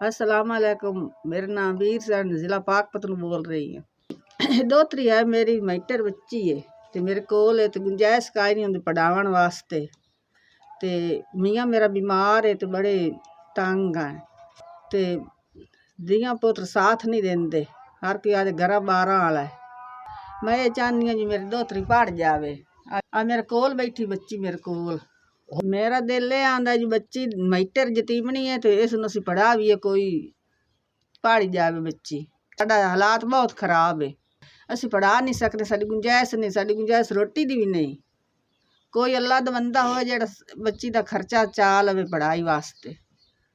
अस्सलाम वालेकुम। मेरा नाम वीर सन, ज़िला पाकपतन बोल रही हूँ। दोतरी है मेरी मैटर बच्ची है तो मेरे कोल है तो गुंजाइश काई नहीं होंदी पढ़ावन वास्ते। ते मियाँ मेरा बीमार है तो बड़े तंग हैं ते दियां पुत्र साथ नहीं देंदे, हर कोई आदे घरा बाहर आला है। मैं ये चाहनी हूँ जी मेरी दोतरी पढ़ जावे। आ मेरे कोल बैठी बच्ची मेरे कोल, मेरा दिल ये आंदा जी बच्ची मैटर यतीमनी है तो इस नूं पढ़ा भी है कोई पढ़ जावे बच्ची। साडा हालात बहुत खराब है, असी पढ़ा नहीं सकते, साडी गुंजाइश नहीं, साडी गुंजाइश रोटी दी भी नहीं। कोई अल्लाह दा बंदा हो जेड़ा बच्ची दा खर्चा चा लवे पढ़ाई वास्ते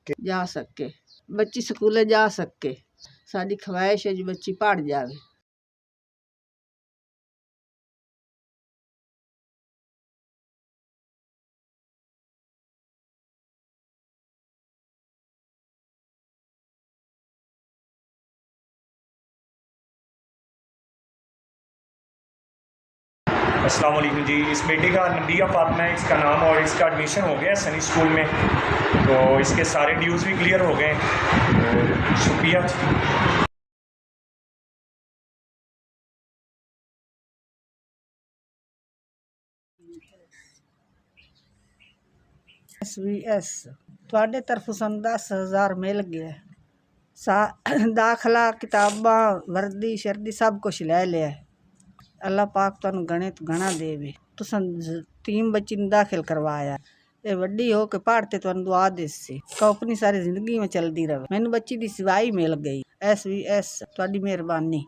जा सके, बच्ची स्कूले जा सके। साडी ख्वाहिश है जी बच्ची पढ़ जावे। अस्सलाम वालेकुम जी। इस बेटे का नबिया फातिमा है इसका नाम, और इसका एडमिशन हो गया सनी स्कूल में, तो इसके सारे ड्यूज़ भी क्लियर हो गए, तो शुक्रिया। SVS ਤੁਹਾਡੇ ਤਰਫੋਂ ਸਾਨੂੰ 10,000 ਮਿਲ ਗਿਆ। दाखला किताबां वर्दी शर्दी सब कुछ ले लिया। अल्लाह पाक तुहानू गणे तो गणा देवे। तुसां तीन बच्ची नूं दाखिल करवाया, ये वड्डी हो के पढ़ते तुहानू दुआ देसी को अपनी सारी जिंदगी में चलती रहे। मैनू बच्ची दी सिवाई मिल गई। SVS तुहाडी मेहरबानी।